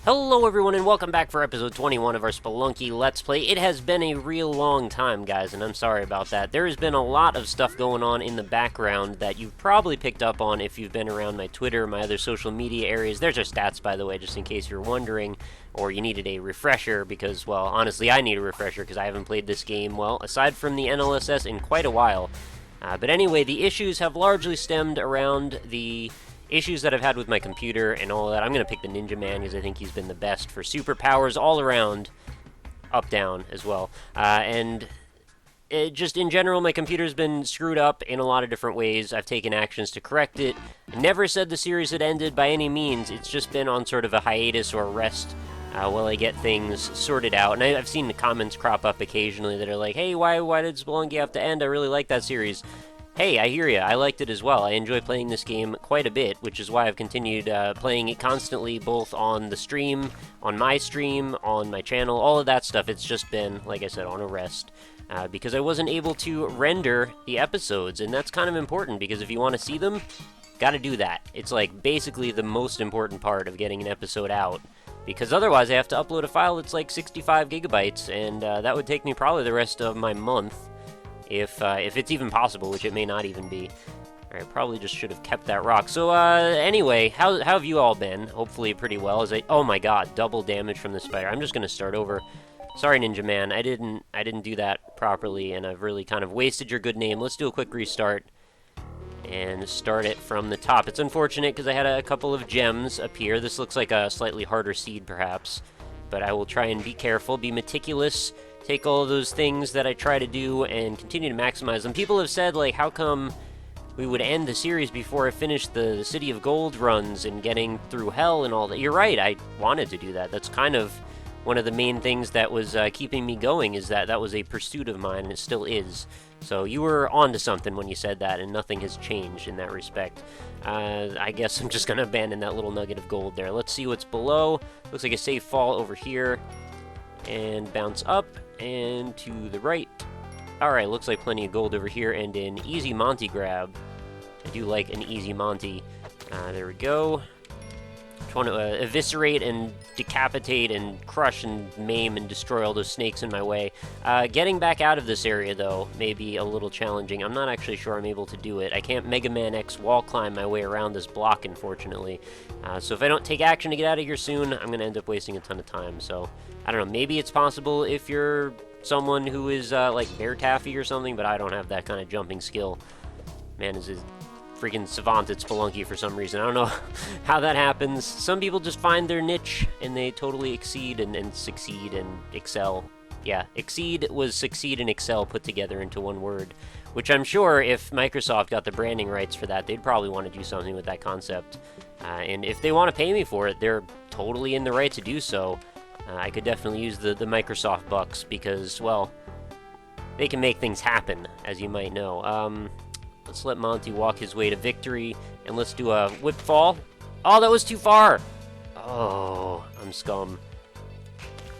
Hello everyone and welcome back for episode 21 of our Spelunky Let's Play. It has been a real long time, guys, and I'm sorry about that. There has been a lot of stuff going on in the background that you've probably picked up on if you've been around my Twitter, my other social media areas. There's our stats, by the way, just in case you're wondering, or you needed a refresher because, well, honestly, I need a refresher because I haven't played this game, well, aside from the NLSS, in quite a while. But anyway, the issues have largely stemmed around the issues that I've had with my computer and all of that. I'm going to pick the Ninja Man because I think he's been the best for superpowers all around, up, down as well. Just in general, my computer's been screwed up in a lot of different ways. I've taken actions to correct it. I never said the series had ended by any means. It's just been on sort of a hiatus or a rest while I get things sorted out. And I've seen the comments crop up occasionally that are like, hey, why did Spelunky have to end? I really like that series. Hey, I hear ya. I liked it as well. I enjoy playing this game quite a bit, which is why I've continued playing it constantly, both on the stream, on my channel, all of that stuff. It's just been, like I said, on a rest, because I wasn't able to render the episodes, and that's kind of important, because if you want to see them, gotta do that. It's like basically the most important part of getting an episode out, because otherwise I have to upload a file that's like 65 gigabytes, and that would take me probably the rest of my month. If it's even possible, which it may not even be. Alright, probably just should have kept that rock. So, anyway, how have you all been? Hopefully pretty well. Oh my god, double damage from the spider. I'm just gonna start over. Sorry, Ninja Man, I didn't do that properly, and I've really kind of wasted your good name. Let's do a quick restart, and start it from the top. It's unfortunate, because I had a couple of gems appear. This looks like a slightly harder seed, perhaps. But I will try and be careful, be meticulous, take all of those things that I try to do and continue to maximize them. People have said, like, how come we would end the series before I finished the City of Gold runs and getting through Hell and all that? You're right, I wanted to do that. That's kind of one of the main things that was keeping me going, is that was a pursuit of mine, and it still is. So you were onto something when you said that, and nothing has changed in that respect. I guess I'm just going to abandon that little nugget of gold there. Let's see what's below. Looks like a safe fall over here. And bounce up, and to the right. Alright, looks like plenty of gold over here, and an easy Monty grab. I do like an easy Monty. There we go. Just want to eviscerate and decapitate and crush and maim and destroy all those snakes in my way. Getting back out of this area, though, may be a little challenging. I'm not actually sure I'm able to do it. I can't Mega Man X wall climb my way around this block, unfortunately. So if I don't take action to get out of here soon, I'm going to end up wasting a ton of time. So, I don't know, maybe it's possible if you're someone who is, like, Bear Taffy or something, but I don't have that kind of jumping skill. Man is a freaking savant at Spelunky for some reason. I don't know how that happens. Some people just find their niche, and they totally exceed and succeed and excel. Yeah, exceed was succeed and excel put together into one word, which I'm sure if Microsoft got the branding rights for that, they'd probably want to do something with that concept. And if they want to pay me for it, they're totally in the right to do so. I could definitely use the Microsoft bucks because, well, they can make things happen, as you might know. Let's let Monty walk his way to victory, and let's do a whip fall. Oh, that was too far! Oh, I'm scum.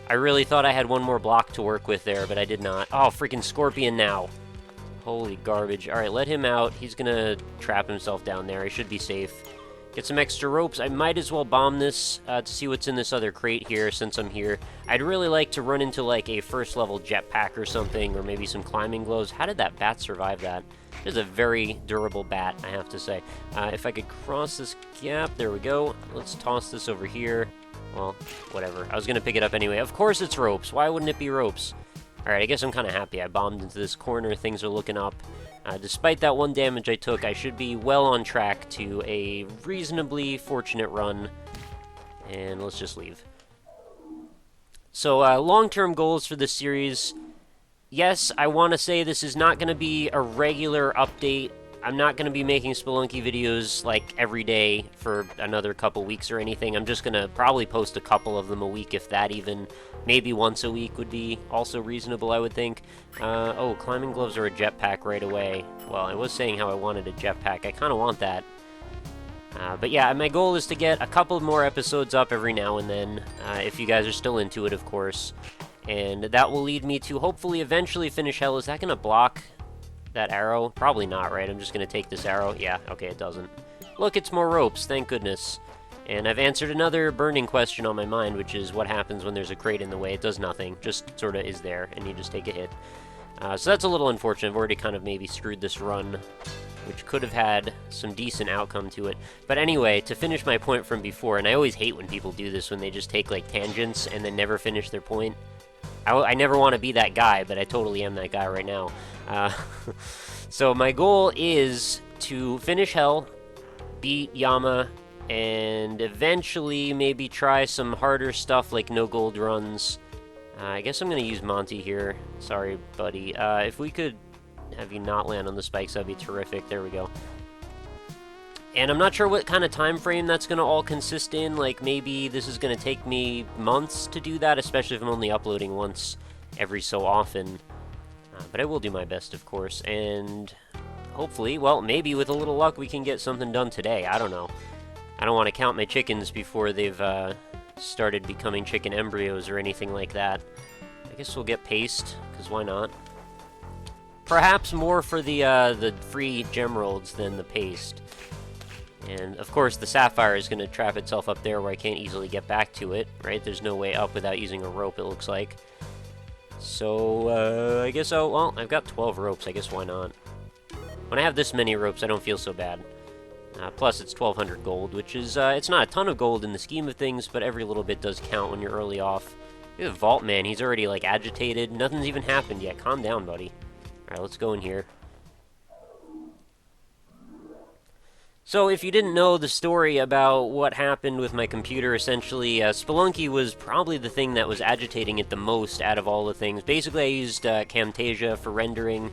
I really thought I had one more block to work with there, but I did not. Oh, freaking Scorpion now. Holy garbage. Alright, let him out. He's gonna trap himself down there. He should be safe. Get some extra ropes. I might as well bomb this to see what's in this other crate here since I'm here. I'd really like to run into like a first level jetpack or something, or maybe some climbing gloves. How did that bat survive that? It is a very durable bat, I have to say. If I could cross this gap, there we go. Let's toss this over here. Well, whatever. I was going to pick it up anyway. Of course it's ropes. Why wouldn't it be ropes? Alright, I guess I'm kind of happy. I bombed into this corner. Things are looking up. Despite that one damage I took, I should be well on track to a reasonably fortunate run. And let's just leave. So, long-term goals for this series. Yes, I want to say this is not going to be a regular update. I'm not going to be making Spelunky videos, like, every day for another couple weeks or anything. I'm just going to probably post a couple of them a week, if that even. Maybe once a week would be also reasonable, I would think. Oh, climbing gloves or a jetpack right away. Well, I was saying how I wanted a jetpack. I kind of want that. But yeah, my goal is to get a couple more episodes up every now and then, if you guys are still into it, of course. And that will lead me to hopefully eventually finish Hell. Is that going to block that arrow? Probably not, right? I'm just going to take this arrow. Yeah, okay, it doesn't. Look, it's more ropes, thank goodness. And I've answered another burning question on my mind, which is what happens when there's a crate in the way. It does nothing, just sort of is there, and you just take a hit. So that's a little unfortunate. I've already kind of maybe screwed this run, which could have had some decent outcome to it. But anyway, to finish my point from before, and I always hate when people do this, when they just take like tangents and then never finish their point. I never want to be that guy, but I totally am that guy right now. So my goal is to finish Hell, beat Yama, and eventually maybe try some harder stuff like no gold runs. I guess I'm going to use Monty here. Sorry, buddy. If we could have you not land on the spikes, that'd be terrific. There we go. And I'm not sure what kind of time frame that's going to all consist in. Like, maybe this is going to take me months to do that, especially if I'm only uploading once every so often. But I will do my best, of course. And hopefully, well, maybe with a little luck, we can get something done today. I don't know. I don't want to count my chickens before they've started becoming chicken embryos or anything like that. I guess we'll get paste, because why not? Perhaps more for the free gemeralds than the paste. And, of course, the sapphire is going to trap itself up there where I can't easily get back to it, right? There's no way up without using a rope, it looks like. So, I guess well, I've got 12 ropes, I guess why not? When I have this many ropes, I don't feel so bad. Plus, it's 1,200 gold, which is, it's not a ton of gold in the scheme of things, but every little bit does count when you're early off. Look at the Vault Man, he's already, like, agitated. Nothing's even happened yet. Calm down, buddy. Alright, let's go in here. So, if you didn't know the story about what happened with my computer, essentially, Spelunky was probably the thing that was agitating it the most out of all the things. Basically, I used Camtasia for rendering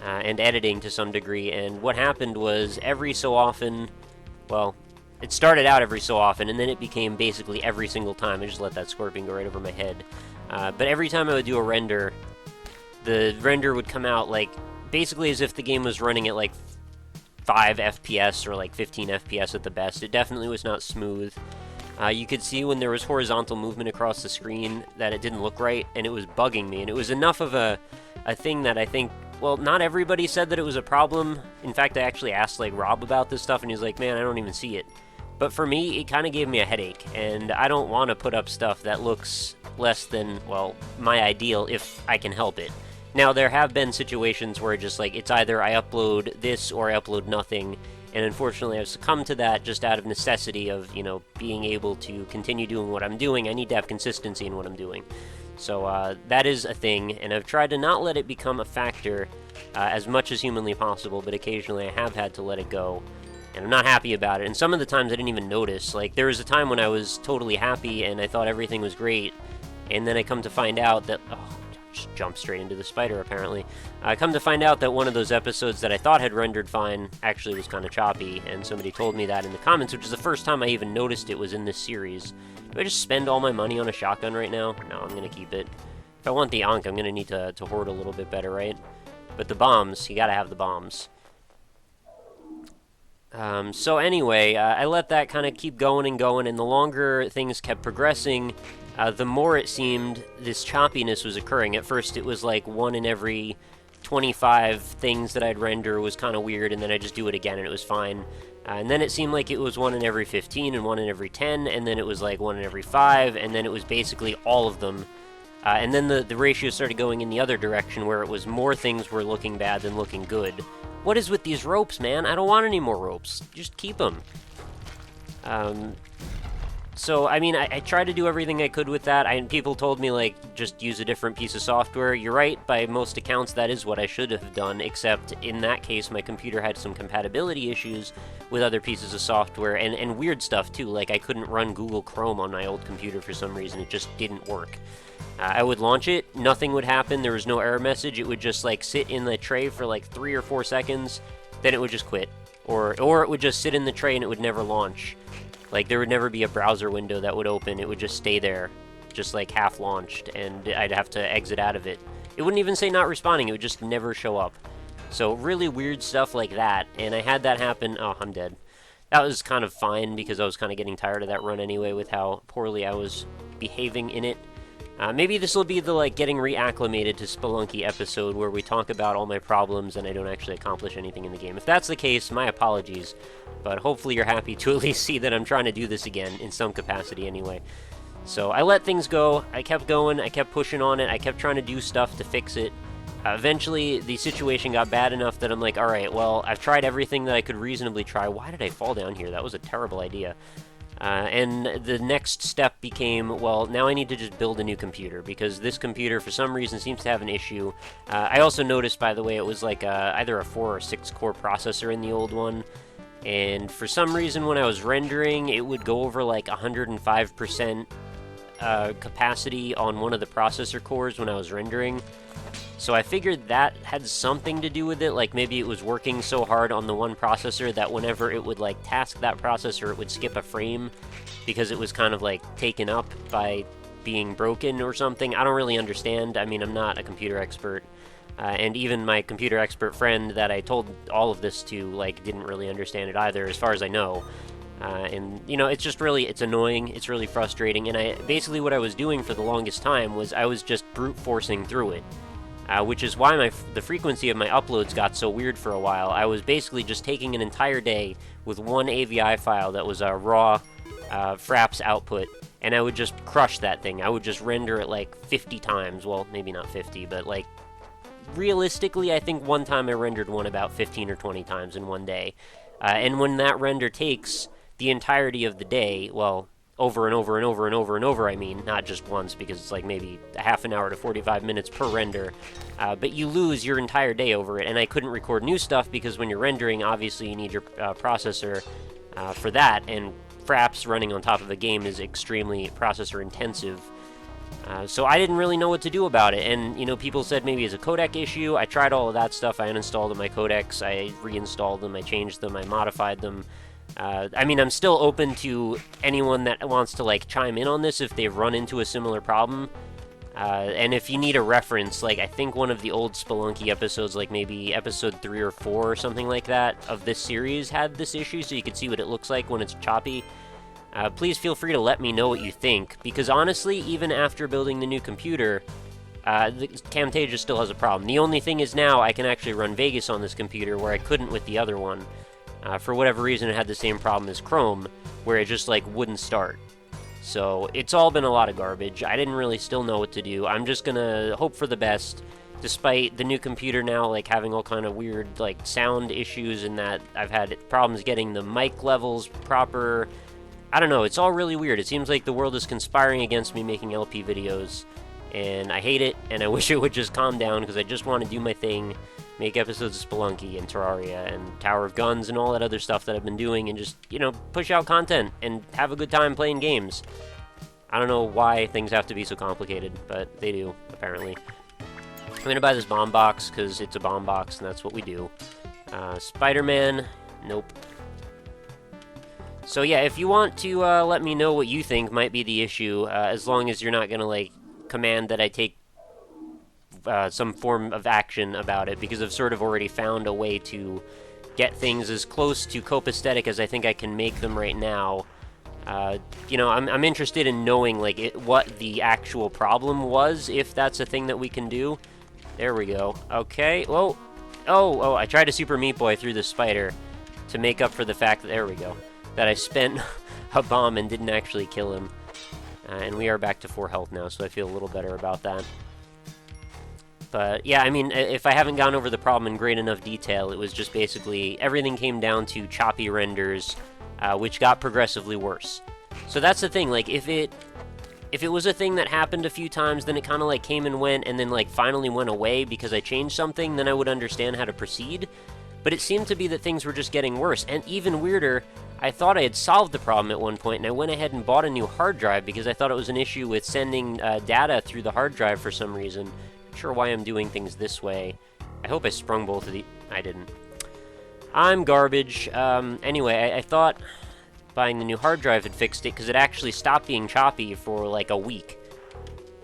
and editing to some degree, and what happened was every so often, well, it started out every so often, and then it became basically every single time. I just let that scorpion go right over my head. But every time I would do a render, the render would come out, like, basically as if the game was running at, like, 5 FPS or like 15 FPS at the best. It definitely was not smooth. You could see when there was horizontal movement across the screen that it didn't look right, and it was bugging me. And it was enough of a thing that I think, well, not everybody said that it was a problem. In fact, I actually asked like Rob about this stuff, and he's like, man, I don't even see it. But for me, it kind of gave me a headache, and I don't want to put up stuff that looks less than, well, my ideal if I can help it. Now, there have been situations where just, like, it's either I upload this or I upload nothing, and unfortunately I've succumbed to that just out of necessity of, you know, being able to continue doing what I'm doing. I need to have consistency in what I'm doing. So, that is a thing, and I've tried to not let it become a factor as much as humanly possible, but occasionally I have had to let it go, and I'm not happy about it. And some of the times I didn't even notice. Like, there was a time when I was totally happy and I thought everything was great, and then I come to find out that, just jumped straight into the spider, apparently. I come to find out that one of those episodes that I thought had rendered fine actually was kind of choppy, and somebody told me that in the comments, which is the first time I even noticed it was in this series. Do I just spend all my money on a shotgun right now? No, I'm going to keep it. If I want the Ankh, I'm going to need to hoard a little bit better, right? But the bombs, you got to have the bombs. So anyway, I let that kind of keep going, and the longer things kept progressing, the more it seemed this choppiness was occurring. At first it was like 1 in every 25 things that I'd render was kind of weird, and then I'd just do it again and it was fine. And then it seemed like it was 1 in every 15 and 1 in every 10, and then it was like 1 in every 5, and then it was basically all of them. And then the ratio started going in the other direction, where it was more things were looking bad than looking good. What is with these ropes, man? I don't want any more ropes. Just keep them. So, I mean, I tried to do everything I could with that. People told me, like, just use a different piece of software. You're right, by most accounts, that is what I should have done, except in that case, my computer had some compatibility issues with other pieces of software, and weird stuff, too. Like, I couldn't run Google Chrome on my old computer for some reason. It just didn't work. I would launch it, nothing would happen, there was no error message. It would just, like, sit in the tray for, like, 3 or 4 seconds, then it would just quit. Or it would just sit in the tray and it would never launch. Like, there would never be a browser window that would open. It would just stay there, just, like, half-launched, and I'd have to exit out of it. It wouldn't even say not responding. It would just never show up. So, really weird stuff like that, and I had that happen. Oh, I'm dead. That was kind of fine, because I was kind of getting tired of that run anyway with how poorly I was behaving in it. Maybe this will be the, like, getting reacclimated to Spelunky episode where we talk about all my problems and I don't actually accomplish anything in the game. If that's the case, my apologies, but hopefully you're happy to at least see that I'm trying to do this again, in some capacity anyway. So I let things go, I kept going, I kept pushing on it, I kept trying to do stuff to fix it. Eventually, the situation got bad enough that I'm like, alright, well, I've tried everything that I could reasonably try. Why did I fall down here? That was a terrible idea. And the next step became, well, now I need to just build a new computer, because this computer, for some reason, seems to have an issue. I also noticed, by the way, it was like either a 4 or 6 core processor in the old one, and for some reason, when I was rendering, it would go over like 105% capacity on one of the processor cores when I was rendering. So I figured that had something to do with it, like maybe it was working so hard on the one processor that whenever it would like task that processor, it would skip a frame because it was kind of like taken up by being broken or something. I don't really understand. I mean, I'm not a computer expert, and even my computer expert friend that I told all of this to, like, didn't really understand it either, as far as I know. And, you know, it's just really, it's annoying, it's really frustrating, and basically what I was doing for the longest time was I was just brute forcing through it. Which is why the frequency of my uploads got so weird for a while. I was basically just taking an entire day with one AVI file that was a raw Fraps output, and I would just crush that thing. I would just render it like 50 times. Well, maybe not 50, but like realistically, I think one time I rendered one about 15 or 20 times in one day. And when that render takes the entirety of the day, well, over and over and over and over and over, I mean, not just once, because it's like maybe a half an hour to 45 minutes per render, but you lose your entire day over it, and I couldn't record new stuff because when you're rendering, obviously you need your processor for that, and Fraps running on top of a game is extremely processor intensive. So I didn't really know what to do about it, and, you know, people said maybe it's a codec issue. I tried all of that stuff. I uninstalled my codecs, I reinstalled them, I changed them, I modified them. I mean, I'm still open to anyone that wants to, like, chime in on this if they've run into a similar problem. And if you need a reference, like, I think one of the old Spelunky episodes, like maybe episode 3 or 4 or something like that, of this series had this issue, so you could see what it looks like when it's choppy. Please feel free to let me know what you think, because honestly, even after building the new computer, the Camtasia still has a problem. The only thing is now I can actually run Vegas on this computer, where I couldn't with the other one. For whatever reason, it had the same problem as Chrome, where it just, like, wouldn't start. So, it's all been a lot of garbage. I didn't really still know what to do. I'm just gonna hope for the best, despite the new computer now, like, having all kind of weird, like, sound issues, and that I've had problems getting the mic levels proper. I don't know, it's all really weird. It seems like the world is conspiring against me making LP videos, and I hate it, and I wish it would just calm down, because I just want to do my thing, make episodes of Spelunky and Terraria and Tower of Guns and all that other stuff that I've been doing, and just, you know, push out content and have a good time playing games. I don't know why things have to be so complicated, but they do, apparently. I'm gonna buy this bomb box, because it's a bomb box, and that's what we do. Spider-Man, nope. So yeah, if you want to let me know what you think might be the issue, as long as you're not gonna, like, command that I take some form of action about it, because I've sort of already found a way to get things as close to copacetic as I think I can make them right now. You know, I'm interested in knowing, like, what the actual problem was, if that's a thing that we can do. There we go. Okay, whoa. Oh, I tried to Super Meat Boy through the spider to make up for the fact that, there we go, that I spent a bomb and didn't actually kill him. And we are back to 4 health now, so I feel a little better about that. But yeah, I mean, if I haven't gone over the problem in great enough detail, it was just basically everything came down to choppy renders, which got progressively worse. So that's the thing, like, if it was a thing that happened a few times, then it kind of, like, came and went, and then, like, finally went away because I changed something, then I would understand how to proceed. But it seemed to be that things were just getting worse, and even weirder, I thought I had solved the problem at one point, and I went ahead and bought a new hard drive because I thought it was an issue with sending data through the hard drive for some reason. Not sure why I'm doing things this way. I hope I sprung both of the... I didn't. I'm garbage. Anyway, I thought buying the new hard drive had fixed it, because it actually stopped being choppy for like a week,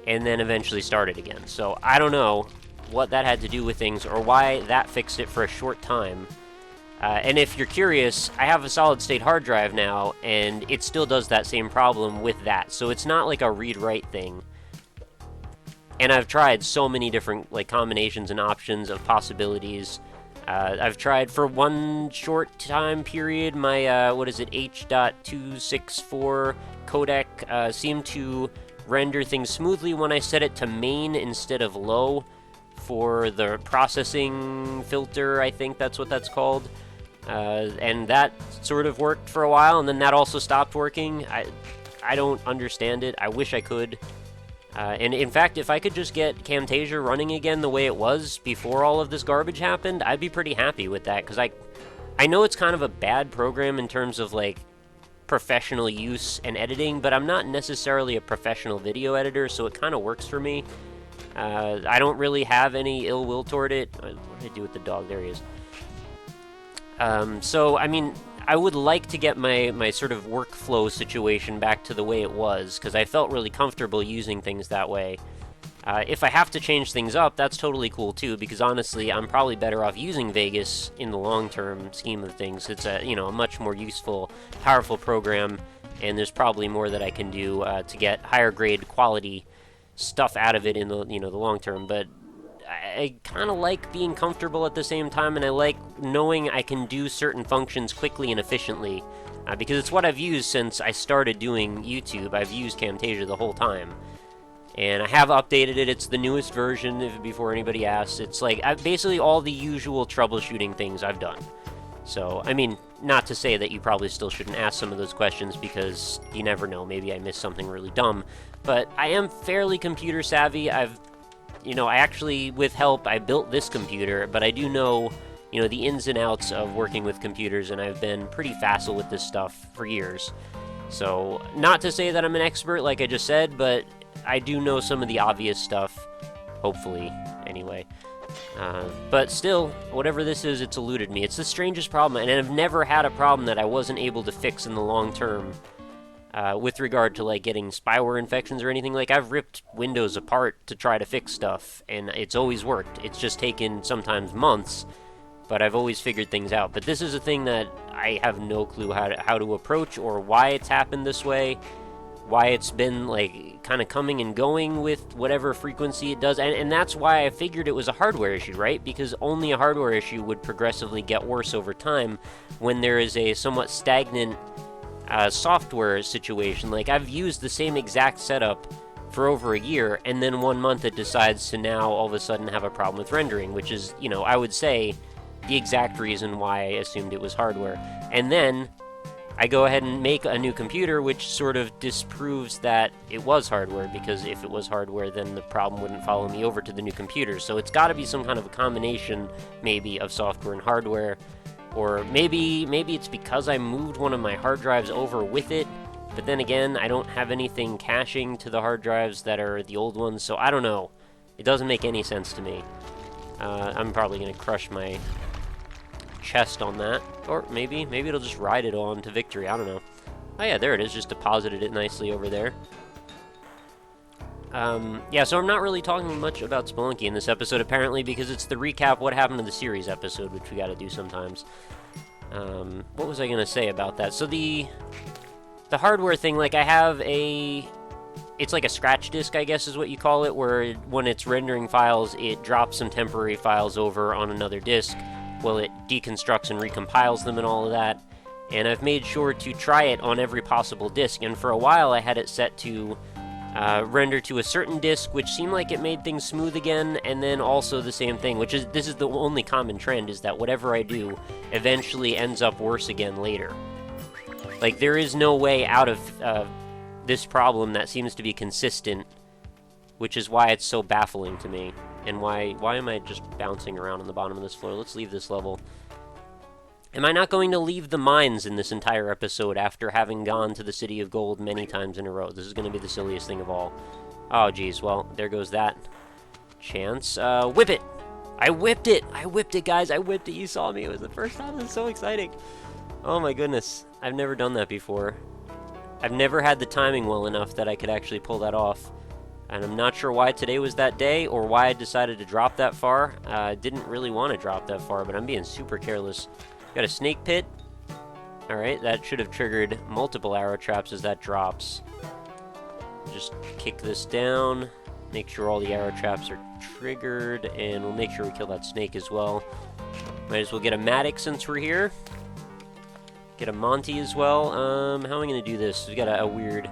and then eventually started again. So I don't know what that had to do with things, or why that fixed it for a short time. And if you're curious, I have a solid-state hard drive now, and it still does that same problem with that. So it's not like a read-write thing. And I've tried so many different like combinations and options of possibilities. I've tried for one short time period, my, what is it, H.264 codec seemed to render things smoothly when I set it to main instead of low for the processing filter, I think that's what that's called. And that sort of worked for a while, and then that also stopped working. I don't understand it. I wish I could. And in fact, if I could just get Camtasia running again the way it was before all of this garbage happened, I'd be pretty happy with that, because I know it's kind of a bad program in terms of, like, professional use and editing, but I'm not necessarily a professional video editor, so it kind of works for me. I don't really have any ill will toward it. What did I do with the dog? There he is. So, I mean, I would like to get my sort of workflow situation back to the way it was, because I felt really comfortable using things that way. If I have to change things up, that's totally cool too, because honestly, I'm probably better off using Vegas in the long-term scheme of things. It's a, a much more useful, powerful program, and there's probably more that I can do to get higher grade quality stuff out of it in the, the long term. But I kind of like being comfortable at the same time, and I like knowing I can do certain functions quickly and efficiently, because it's what I've used since I started doing YouTube. I've used Camtasia the whole time, and I have updated it. It's the newest version, before anybody asks. It's like basically all the usual troubleshooting things I've done. So, I mean, not to say that you probably still shouldn't ask some of those questions, because you never know, maybe I missed something really dumb, but I am fairly computer savvy. I actually, with help, I built this computer, but I do know, the ins and outs of working with computers, and I've been pretty facile with this stuff for years. So, not to say that I'm an expert, like I just said, but I do know some of the obvious stuff, hopefully, anyway. But still, whatever this is, it's eluded me. It's the strangest problem, and I've never had a problem that I wasn't able to fix in the long term. With regard to, like, getting spyware infections or anything. Like, I've ripped Windows apart to try to fix stuff, and it's always worked. It's just taken sometimes months, but I've always figured things out. But this is a thing that I have no clue how to approach, or why it's happened this way, why it's been, like, kind of coming and going with whatever frequency it does. And that's why I figured it was a hardware issue, right? Because only a hardware issue would progressively get worse over time when there is a somewhat stagnant software situation. Like, I've used the same exact setup for over a year, and then 1 month it decides to now all of a sudden have a problem with rendering, which is, I would say the exact reason why I assumed it was hardware. And then I go ahead and make a new computer, which sort of disproves that it was hardware, because if it was hardware, then the problem wouldn't follow me over to the new computer. So it's got to be some kind of a combination, maybe, of software and hardware. Or maybe it's because I moved one of my hard drives over with it, but then again, I don't have anything caching to the hard drives that are the old ones, so I don't know. It doesn't make any sense to me. I'm probably going to crush my chest on that, or maybe it'll just ride it on to victory, I don't know. Oh yeah, there it is, just deposited it nicely over there. Yeah, so I'm not really talking much about Spelunky in this episode, apparently, because it's the recap what happened to the series episode, which we gotta do sometimes. What was I gonna say about that? So the hardware thing, like, I have it's like a scratch disk, I guess is what you call it, where when it's rendering files, it drops some temporary files over on another disk, while it deconstructs and recompiles them and all of that. And I've made sure to try it on every possible disk, and for a while I had it set to render to a certain disk, which seemed like it made things smooth again, and then also the same thing, this is the only common trend, is that whatever I do eventually ends up worse again later. Like, there is no way out of this problem that seems to be consistent, which is why it's so baffling to me, and why am I just bouncing around on the bottom of this floor? Let's leave this level. Am I not going to leave the mines in this entire episode after having gone to the City of Gold many times in a row? This is going to be the silliest thing of all. Oh, geez. Well, there goes that chance. Whip it! I whipped it! I whipped it, guys! I whipped it! You saw me! It was the first time! It was so exciting! Oh my goodness. I've never done that before. I've never had the timing well enough that I could actually pull that off. And I'm not sure why today was that day, or why I decided to drop that far. I didn't really want to drop that far, but I'm being super careless. Got a snake pit. Alright, that should have triggered multiple arrow traps as that drops. Just kick this down. make sure all the arrow traps are triggered, and we'll make sure we kill that snake as well. Might as well get a Matic since we're here. Get a Monty as well. How am I going to do this? We got a weird...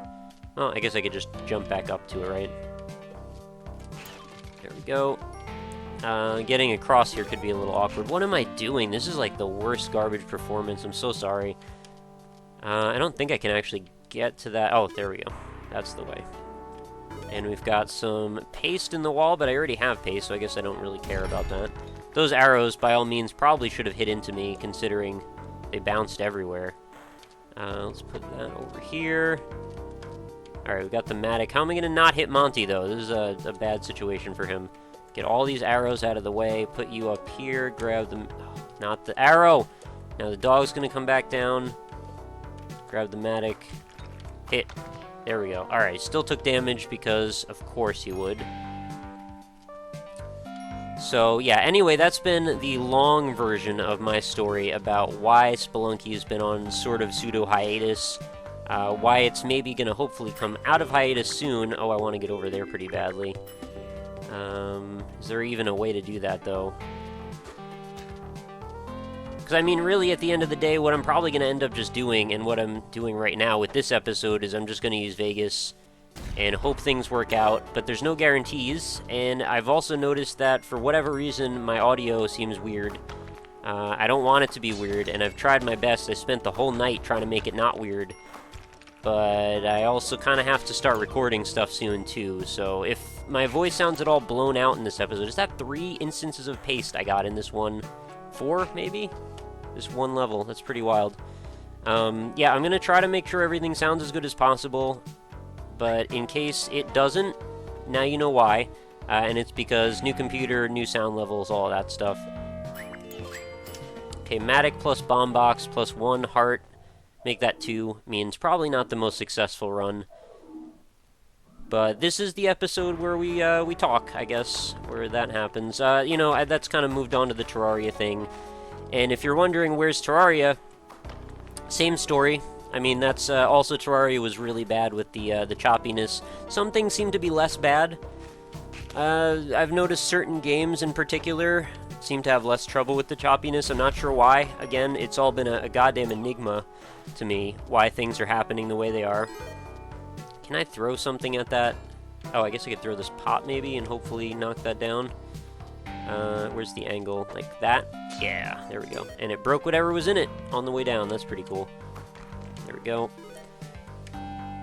Oh, I guess I could just jump back up to it, right? There we go. Getting across here could be a little awkward. What am I doing? This is like the worst garbage performance. I'm so sorry. I don't think I can actually get to that. Oh, there we go. That's the way. And we've got some paste in the wall, but I already have paste, so I guess I don't really care about that. Those arrows, by all means, probably should have hit into me, considering they bounced everywhere. Let's put that over here. Alright, we got the Matic. How am I going to not hit Monty, though? This is a bad situation for him. Get all these arrows out of the way, put you up here, grab them... Oh, not the arrow! Now the dog's going to come back down. Grab the Matic. Hit. There we go. Alright, still took damage because, of course, he would. So, yeah, anyway, that's been the long version of my story about why Spelunky has been on sort of pseudo-hiatus. Why it's maybe going to hopefully come out of hiatus soon. Oh, I want to get over there pretty badly. Is there even a way to do that, though? Because, I mean, really, at the end of the day, what I'm probably going to end up just doing, and what I'm doing right now with this episode, is I'm just going to use Vegas and hope things work out, but there's no guarantees, and I've also noticed that, for whatever reason, my audio seems weird. I don't want it to be weird, and I've tried my best. I spent the whole night trying to make it not weird. But I also kind of have to start recording stuff soon, too. So if my voice sounds at all blown out in this episode... Is that 3 instances of paste I got in this one? 4, maybe? This one level. That's pretty wild. Yeah, I'm going to try to make sure everything sounds as good as possible. But in case it doesn't, now you know why. And it's because new computer, new sound levels, all that stuff. Okay, Matic plus Bomb Box plus 1 heart. Make that 2 means probably not the most successful run. But this is the episode where we talk, I guess, where that happens. You know, that's kind of moved on to the Terraria thing. And if you're wondering where's Terraria, same story. I mean, that's also Terraria was really bad with the choppiness. Some things seem to be less bad. I've noticed certain games in particular seem to have less trouble with the choppiness. I'm not sure why. Again, it's all been a goddamn enigma to me, why things are happening the way they are. Can I throw something at that? Oh, I guess I could throw this pot maybe and hopefully knock that down. Where's the angle? Like that? Yeah, there we go. And it broke whatever was in it on the way down. That's pretty cool. There we go.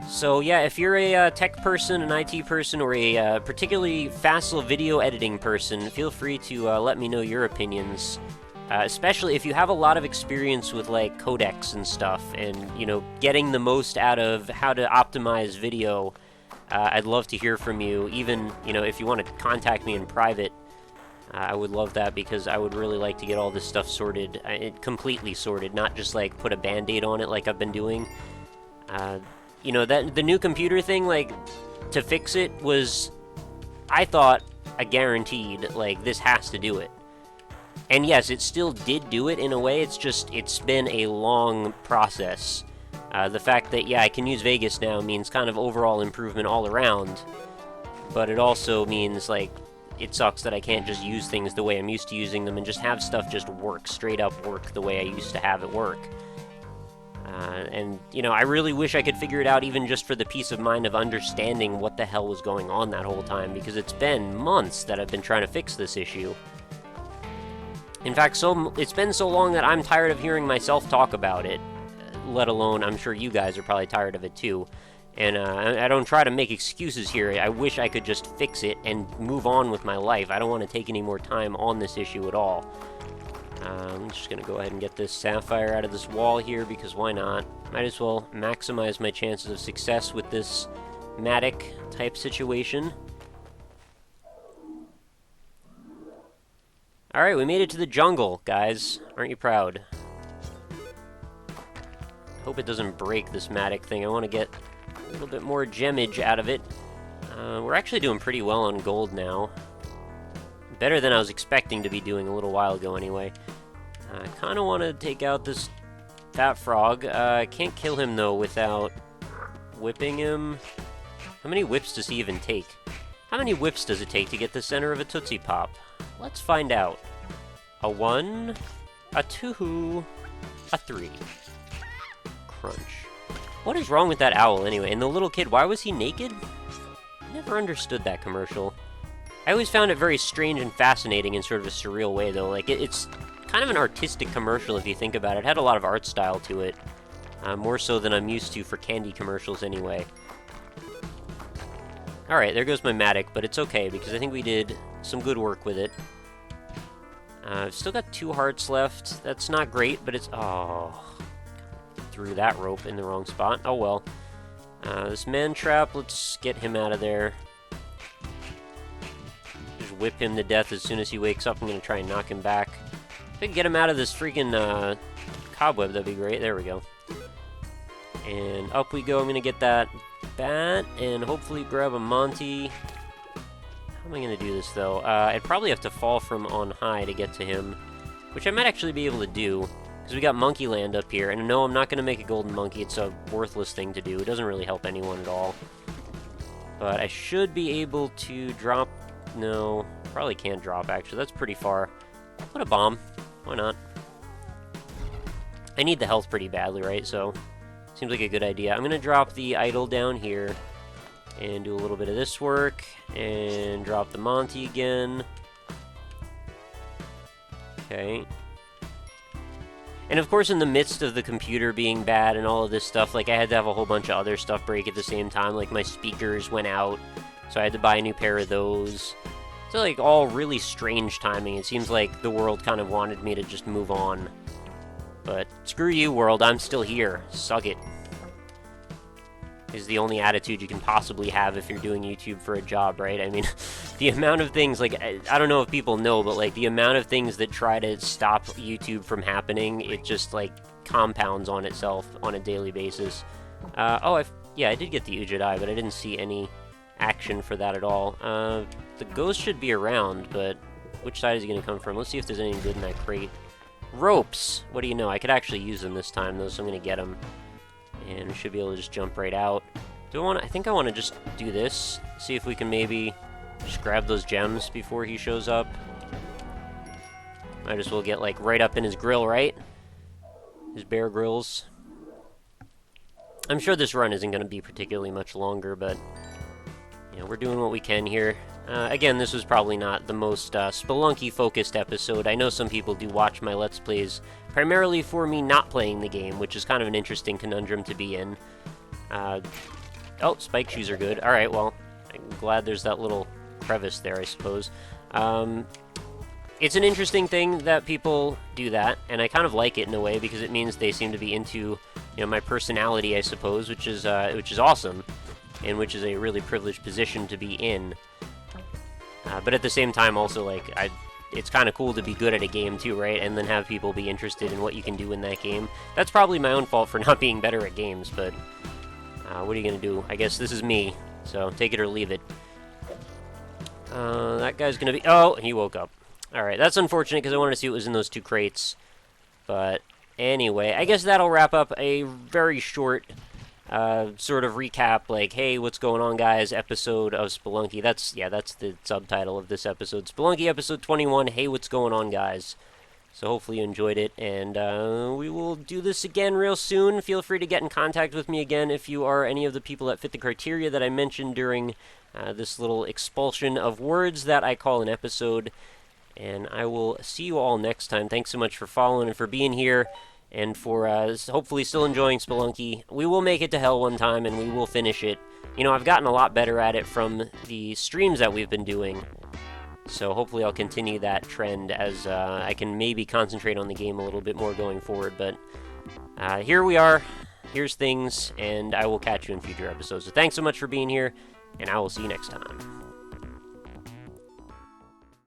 So yeah, if you're a tech person, an IT person, or a particularly facile video editing person, feel free to let me know your opinions. Especially if you have a lot of experience with like codecs and stuff, and you know, getting the most out of how to optimize video. I'd love to hear from you. Even, you know, if you want to contact me in private, I would love that, because I would really like to get all this stuff sorted, completely sorted, not just like put a band-aid on it like I've been doing. You know, that the new computer thing, like, to fix it was, I thought, a guaranteed, like, this has to do it. And yes, it still did do it in a way. It's just, it's been a long process. The fact that, yeah, I can use Vegas now means kind of overall improvement all around. But it also means, like, it sucks that I can't just use things the way I'm used to using them and just have stuff just work, straight up work the way I used to have it work. And, you know, I really wish I could figure it out, even just for the peace of mind of understanding what the hell was going on that whole time, because it's been months that I've been trying to fix this issue. In fact, it's been so long that I'm tired of hearing myself talk about it, let alone I'm sure you guys are probably tired of it too. And I don't try to make excuses here. I wish I could just fix it and move on with my life. I don't want to take any more time on this issue at all. I'm just going to go ahead and get this sapphire out of this wall here, because why not? Might as well maximize my chances of success with this Matic type situation. Alright, we made it to the jungle, guys. Aren't you proud? Hope it doesn't break, this Matic thing. I want to get a little bit more gemage out of it. We're actually doing pretty well on gold now. Better than I was expecting to be doing a little while ago anyway. I kind of want to take out this fat frog. I can't kill him though without whipping him. How many whips does he even take? How many whips does it take to get the center of a Tootsie Pop? Let's find out. A 1, a 2, a 3. Crunch. What is wrong with that owl anyway? And the little kid, why was he naked? Never understood that commercial. I always found it very strange and fascinating in sort of a surreal way, though. Like, it's kind of an artistic commercial if you think about it. It had a lot of art style to it. More so than I'm used to for candy commercials anyway. Alright, there goes my Matic, but it's okay, because I think we did some good work with it. I've still got 2 hearts left. That's not great, but it's... Oh, threw that rope in the wrong spot. Oh well. This man trap, let's get him out of there. Just whip him to death as soon as he wakes up. I'm going to try and knock him back. If I can get him out of this freaking cobweb, that'd be great. There we go. And up we go. I'm going to get that bat and hopefully grab a Monty. How am I going to do this, though? I'd probably have to fall from on high to get to him, which I might actually be able to do, because we got Monkey Land up here. And no, I'm not going to make a golden monkey. It's a worthless thing to do. It doesn't really help anyone at all. But I should be able to drop... No, probably can't drop, actually. That's pretty far. I'll put a bomb. Why not? I need the health pretty badly, right? So... Seems like a good idea. I'm going to drop the idol down here and do a little bit of this work and drop the Monty again. Okay. And of course, in the midst of the computer being bad and all of this stuff, like, I had to have a whole bunch of other stuff break at the same time. Like, my speakers went out, so I had to buy a new pair of those. So, like, all really strange timing. It seems like the world kind of wanted me to just move on. But screw you, world, I'm still here. Suck it. Is the only attitude you can possibly have if you're doing YouTube for a job, right? I mean, the amount of things, like, I don't know if people know, but, like, the amount of things that try to stop YouTube from happening, it just, like, compounds on itself on a daily basis. Yeah, I did get the Ujadai, but I didn't see any action for that at all. The ghost should be around, but which side is he going to come from? Let's see if there's anything good in that crate. Ropes! What do you know? I could actually use them this time, though, so I'm going to get them. And we should be able to just jump right out. I think I want to just do this. See if we can maybe just grab those gems before he shows up. Might as well get, like, right up in his grill, right? His Bear Grylls. I'm sure this run isn't going to be particularly much longer, but... You know, we're doing what we can here. Again, this was probably not the most Spelunky-focused episode. I know some people do watch my Let's Plays primarily for me not playing the game, which is kind of an interesting conundrum to be in. Oh, spike shoes are good. Alright, well, I'm glad there's that little crevice there, I suppose. It's an interesting thing that people do that, and I kind of like it in a way, because it means they seem to be into, you know, my personality, I suppose, which is awesome, and which is a really privileged position to be in. But at the same time, also, like, it's kind of cool to be good at a game, too, right? And then have people be interested in what you can do in that game. That's probably my own fault for not being better at games, but what are you going to do? I guess this is me, so take it or leave it. That guy's going to be... Oh, he woke up. Alright, that's unfortunate, because I wanted to see what was in those 2 crates. But anyway, I guess that'll wrap up a very short... sort of recap, like, hey, what's going on, guys, episode of Spelunky. That's the subtitle of this episode. Spelunky episode 21, hey, what's going on, guys. So hopefully you enjoyed it, and we will do this again real soon. Feel free to get in contact with me again if you are any of the people that fit the criteria that I mentioned during this little expulsion of words that I call an episode. And I will see you all next time. Thanks so much for following and for being here. And for hopefully still enjoying Spelunky. We will make it to hell one time, and we will finish it. You know, I've gotten a lot better at it from the streams that we've been doing. So hopefully I'll continue that trend as I can maybe concentrate on the game a little bit more going forward. But here we are. Here's things, and I will catch you in future episodes. So thanks so much for being here, and I will see you next time.